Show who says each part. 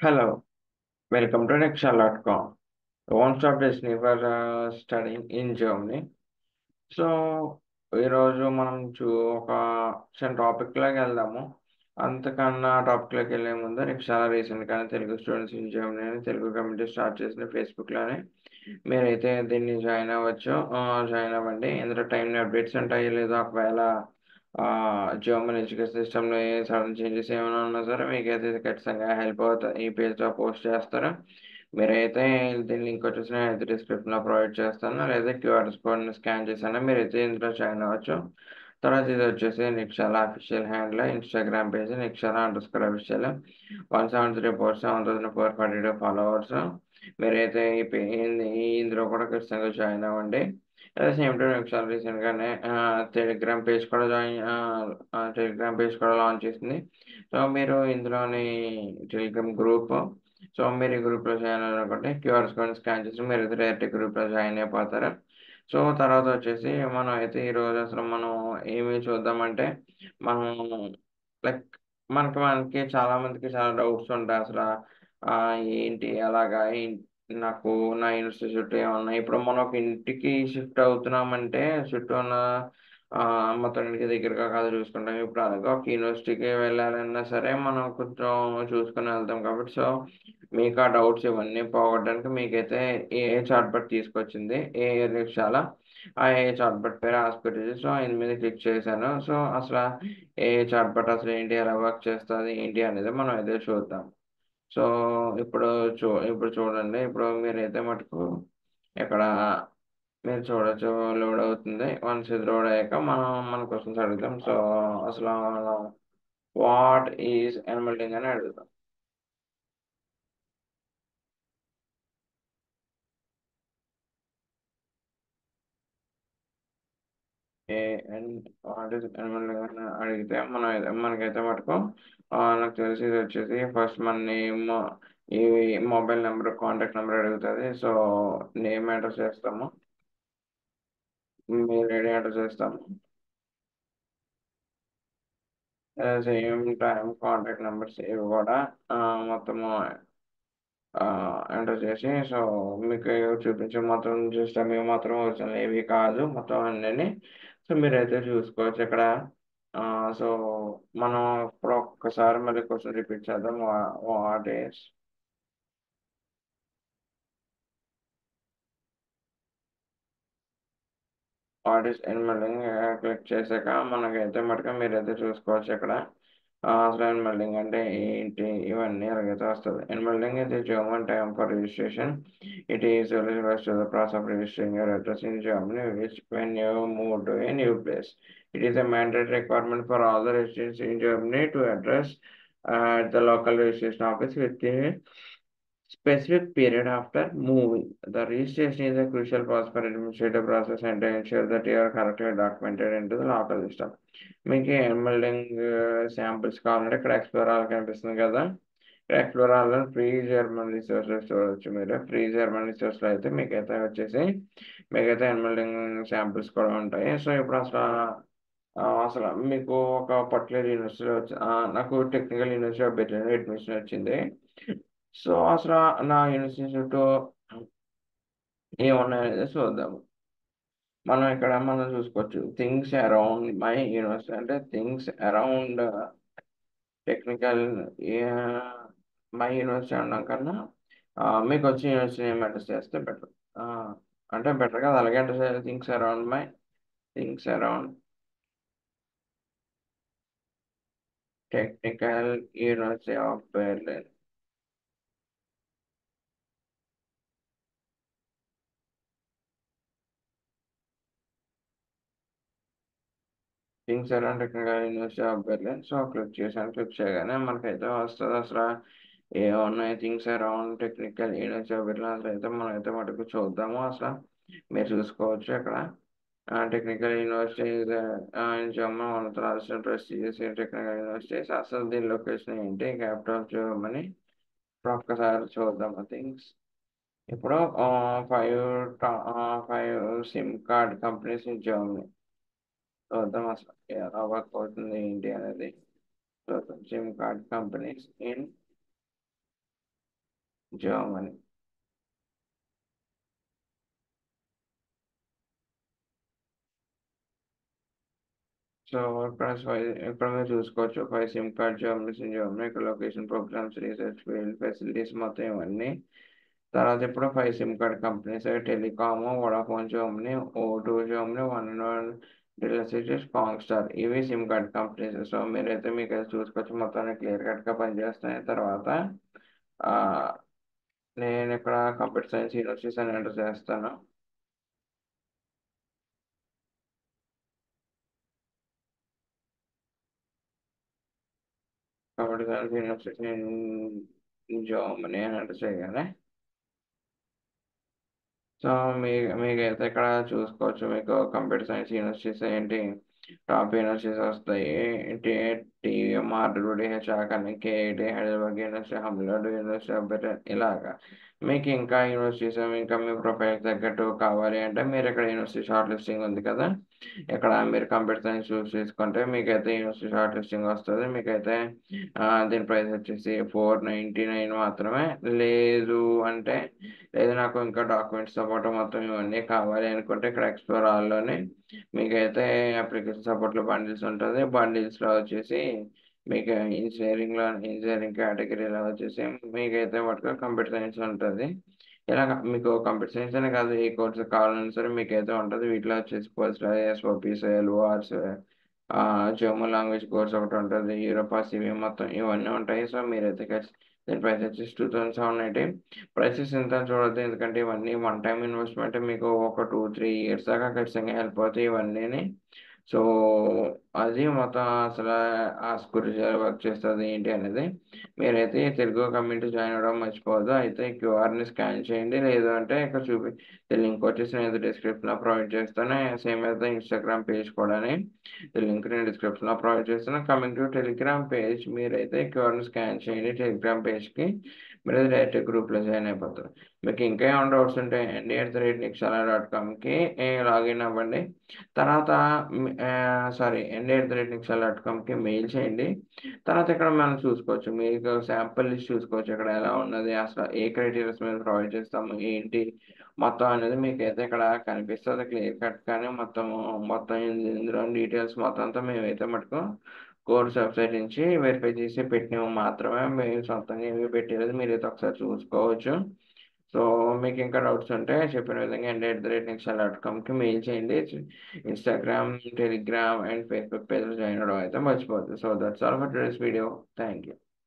Speaker 1: Hello, welcome to Nexal.com, the one-stop destination for studying in Germany. So ఈరోజు మనం ఒక చిన్న టాపిక్లోకి వెళ్దాము. అంతకన్నా టాపిక్లోకి వెళ్ళే ముందు నీకు చాలా రీసెంట్గానే తెలుగు స్టూడెంట్స్ ఇన్ జర్మనీ అని తెలుగు కమ్యూనిటీ స్టార్ట్ చేసిన ఫేస్బుక్లోనే మీరైతే దీన్ని జాయిన్ అవ్వచ్చు. జాయిన్ అవ్వండి. ఇందులో టైం అప్డేట్స్ ఉంటాయి, లేదా ఒకవేళ జర్మన్ ఎడ్యుకేషన్ సిస్టంలో ఏ సడన్ చేంజెస్ ఏమైనా ఉన్నా సరే మీకైతే ఇది ఖచ్చితంగా హెల్ప్ అవుతుంది. ఈ పేజ్లో పోస్ట్ చేస్తారు. మీరైతే దీని లింక్ వచ్చేసి నేను అయితే డిస్క్రిప్షన్లో ప్రొవైడ్ చేస్తాను, లేదా క్యూఆర్ కోడ్ని స్కాన్ చేసాను మీరైతే ఇందులో జాయిన్ అవ్వచ్చు. తర్వాత ఇది వచ్చేసి Nikshala official handle Instagram page Nikshala official 173 post 7442 followers. మీరైతే ఇందులో కూడా ఖచ్చితంగా జాయిన్ అవ్వండి. At the same time Nikshala రీసెంట్గానే టెలిగ్రామ్ పేజ్ కూడా లాంచ్ చేసింది. సో మీరు ఇందులోని టెలిగ్రామ్ గ్రూప్, సో మీరు ఈ గ్రూప్లో జాయిన్ అవ్వాలనుకుంటే క్యూఆర్ కోడ్ స్కాన్ చేసి మీరు అయితే డైరెక్ట్ గ్రూప్లో జాయిన్ అయిపోతారు. సో తర్వాత వచ్చేసి మనం అయితే ఈరోజు అసలు మనం ఏమి చూద్దామంటే మనం లైక్ మనకి చాలా మందికి చాలా డౌట్స్ ఉంటాయి అసలు. ఆ, ఏంటి అలాగా నాకు నా యూనివర్సిటీ చుట్టూ ఏమన్నా ఇప్పుడు మనం ఒక ఇంటికి షిఫ్ట్ అవుతున్నామంటే చుట్టూ ఉన్న మొత్తం ఇంటికి దగ్గరగా కాదు చూసుకుంటాం. ఇప్పుడు అలాగే ఒక యూనివర్సిటీకి వెళ్ళాలన్నా సరే మనం కొంచెం చూసుకుని వెళ్తాం కాబట్టి సో మీకు ఆ డౌట్స్ ఇవన్నీ పోగొట్టడానికి మీకైతే ఏ చాట్‌బట్ తీసుకొచ్చింది. రిక్షాల చాట్‌బట్ పేరు ఆస్పిరిటీ. సో దీని మీద క్లిక్ చేశాను. సో అసలు చాట్‌బట్ అసలు ఏంటి, ఎలా వర్క్ చేస్తుంది ఏంటి అనేది మనం అయితే చూద్దాం. సో ఇప్పుడు చూడండి. ఇప్పుడు మీరైతే మటుకు ఇక్కడ మీరు చూడొచ్చు, లోడ్ అవుతుంది. వన్స్ ఇది లోడ్ అయ్యాక మన క్వశ్చన్స్ అడుగుతాం. సో అసలు వాట్ ఈజ్ ఎన్మెల్టింగ్ అని అడుగుతాం. ఏ అండ్ వాట్ ఈస్ ఎన్మెల్టింగ్ అని అడిగితే మనకైతే మటుకు నాకు తెలిసి ఇది వచ్చేసి ఫస్ట్ మన నేమ్, ఈ మొబైల్ నెంబర్, కాంటాక్ట్ నెంబర్ అడుగుతుంది. సో నేమ్ ఎంటర్ చేస్తాము, మెయిల్ ఐడి ఎంటర్ చేస్తాము, సేమ్ టైం కాంటాక్ట్ నెంబర్స్ ఇవి కూడా మొత్తము ఎంటర్ చేసి సో మీకు చూపించే మొత్తం జస్ట్ అవి మాత్రం ఒరిజినల్ ఏవి కాదు మొత్తం అన్నీ. సో మీరైతే చూసుకోవచ్చు ఇక్కడ. సో మనం ఇప్పుడు ఒక్కసారి మళ్ళీ క్వశ్చన్ రిపీట్ చేద్దాం. వాట్ ఈస్ ఎన్మెల్డింగ్ క్లిక్ చేశాక మనకైతే మటుకు మీరైతే చూసుకోవచ్చు ఇక్కడ. అసలు ఎన్మెల్డింగ్ అంటే ఏంటి ఇవన్నీ ఎలాగైతే వస్తుంది. ఎన్మెల్డింగ్ is a German term for registration. It is refers to the process of registering your address in Germany, which when you move to a new place. It is a mandatory requirement for all the residents in Germany to address at the local registration office within a specific period after moving. The registration is a crucial process for administrative process and to ensure that you are correctly documented into the local system. మీకు ఎన్మెల్డింగ్ samples కావాలంటే ఇక్కడ explore all కనిపిస్తుంది కదా. ఇక్కడ explore all free German resources చూడవచ్చు. మీరు free German రిసోర్స్లో అయితే మీకైతే ఎన్మెల్డింగ్ శాంపిల్స్ కూడా ఉంటాయి. సో ఇప్పుడు అసలు మీకు ఒక పర్టికులర్ యూనివర్సిటీలో నాకు technical university of Berlin admission వచ్చింది. సో అసలు నా యూనివర్సిటీ చుట్టూ ఏమున్నాయనేది చూద్దాము. మనం చూసుకోవచ్చు థింగ్స్ అరౌండ్ మై యూనివర్సిటీ అంటే things around technical my university అనడం కన్నా మీకు వచ్చే యూనివర్సిటీ ఏం ఎంటర్ చేస్తే బెటర్. అంటే బెటర్ కదా, అలాగే ఎంటర్ చేయాలి. Things around technical university of Berlin. Things around technical university of Berlin. So click చేయగానే మనకైతే వస్తుంది అసలు ఏమున్నాయి things around technical university of Berlin. అసలు అయితే మనం అయితే మటుకు చూద్దాము. అసలు మీరు చూసుకోవచ్చు ఇక్కడ. Technical university German one of the largest prestigious technical universities. అసలు దీని లొకేషన్ ఏంటి, క్యాపిటల్ ఆఫ్ జర్మనీ. ఇప్పుడు ఒక్కసారి చూద్దాం థింగ్స్. ఇప్పుడు five five SIM card companies in Germany చూద్దాం అసలు ఎలా వర్క్ అవుతుంది ఏంటి అనేది. చూద్దాం SIM card companies in Germany. So ఇక్కడ మీరు చూసుకోవచ్చు 5 SIM card Germany SIM Germany ఇక్కడ location programs research field facilities మొత్తం ఇవన్నీ. తర్వాత ఇప్పుడు 5 SIM card companies Telekom Vodafone Germany O two Germany 1&1 డెలసిటీస్ కాంగ్ స్టార్ ఇవి సిమ్ కార్డ్ కంపెనీస్. సో మీరైతే మీకు అది చూసుకోవచ్చు మొత్తం క్లియర్ కట్గా పనిచేస్తాయి. తర్వాత ఆ, నేను ఇక్కడ కంప్యూటర్ సైన్స్ యూనివర్సిటీస్ అని ఎంటర్ చేస్తాను. కంప్యూటర్ సైన్స్ యూనివర్సిటీ జర్మనీ అని ఎంటర్ చేయగానే సో మీకైతే ఇక్కడ చూసుకోవచ్చు మీకు కంప్యూటర్ సైన్స్ యూనివర్సిటీస్ ఏంటి టాప్ యూనివర్సిటీస్ వస్తాయి. టీఎంఆర్ శాఖని KIT Heidelberg university Humboldt university of Berlin ఇలాగా. మీకు ఇంకా యూనివర్సిటీస్ ఇంకా మీ ప్రొఫైల్ తగ్గట్టు కావాలి అంటే మీరు ఇక్కడ యూనివర్సిటీ షార్ట్ లిస్టింగ్ ఉంది కదా, ఇక్కడ మీరు కంప్యూటర్ సైన్స్ చూస్ చేసుకుంటే మీకైతే యూనివర్సిటీ షార్ట్ లిస్టింగ్ వస్తుంది. మీకైతే దీని ప్రైస్ వచ్చేసి 499 మాత్రమే. లేదు అంటే లేదు నాకు ఇంకా డాక్యుమెంట్స్ సపోర్ట్ మొత్తం ఇవన్నీ కావాలి అనుకుంటే ఇక్కడ ఎక్స్ప్లోర్ ఆల్లోనే మీకైతే అప్లికేషన్ సపోర్ట్లో బండిల్స్ ఉంటుంది. బండిల్స్లో వచ్చేసి మీకు ఇంజనీరింగ్ కేటగిరీలో వచ్చేసి మీకైతే మటుకు కంప్యూటర్ సైన్స్ ఉంటుంది. ఇలా మీకు కంప్యూటర్ సైన్స్ అనే కాదు ఏ కోర్స్ కావాలన్నా సరే మీకైతే ఉంటుంది. వీటిలో వచ్చేసి post SOPs LORs German language course ఒకటి ఉంటుంది. యూరోపాస్ ఇవి మొత్తం ఇవన్నీ ఉంటాయి. సో మీరైతే దీని ప్రైస్ వచ్చేసి 2790. ప్రైసెస్ ఎంత అని చూడొద్దు ఎందుకంటే ఇవన్నీ వన్ టైం ఇన్వెస్ట్మెంట్ మీకు ఒక 2-3 ఇయర్స్ దాకా ఖచ్చితంగా హెల్ప్ అవుతాయి ఇవన్నీ. సో అది మొత్తం అసలు ఆ స్కూల్ వర్క్ చేస్తుంది ఏంటి అనేది మీరైతే తెలుగు కమ్యూనిటీ జాయిన్ అవ్వడం మర్చిపోవద్దు. అయితే క్యూఆర్ని స్కాన్ చేయండి. లేదు అంటే ఇక్కడ లింక్ వచ్చేసి నేను డిస్క్రిప్షన్లో ప్రొవైడ్ చేస్తాను. సేమ్ అయితే ఇన్స్టాగ్రామ్ పేజ్ కూడా లింక్ నేను డిస్క్రిప్షన్లో ప్రొవైడ్ చేస్తాను. కమింగ్ టు టెలిగ్రామ్ పేజ్ మీరైతే క్యూఆర్ని స్కాన్ చేయండి. టెలిగ్రామ్ పేజ్కి మీరు డైరెక్ట్ గ్రూప్లో జాయిన్ అయిపోతారు. మీకు ఇంకా ఏమైనా డౌట్స్ ఉంటే ndi@nikshala.comకి లాగిన్ అవ్వండి. తర్వాత ndi@nikshala.comకి మెయిల్ చేయండి. తర్వాత ఇక్కడ మనం చూసుకోవచ్చు మీకు శాంపుల్ లిస్ట్ చూసుకోవచ్చు ఇక్కడ ఎలా ఉన్నది అసలు ఏ క్రైటీరియాస్ మీద ప్రొవైడ్ చేస్తాము ఏంటి మొత్తం అనేది మీకైతే ఇక్కడ కనిపిస్తుంది క్లియర్ కట్ కానీ మొత్తం ఇందులో డీటెయిల్స్ మొత్తం అంతా మేమైతే మటుకు కోర్స్ వెబ్సైట్ నుంచి వెరిఫై చేసి పెట్టినవి మాత్రమే మేము సొంతంగా ఏమి పెట్టలేదు మీరైతే ఒకసారి చూసుకోవచ్చు. సో మీకు ఇంకా డౌట్స్ ఉంటే చెప్పిన విధంగా ndi@nikshala.comకి మెయిల్ చేయండి. ఇన్స్టాగ్రామ్ టెలిగ్రామ్ అండ్ ఫేస్బుక్ పేజ్లో జాయిన్ అవ్వడం అయితే మర్చిపోద్దు. So that's all for today's video. Thank you.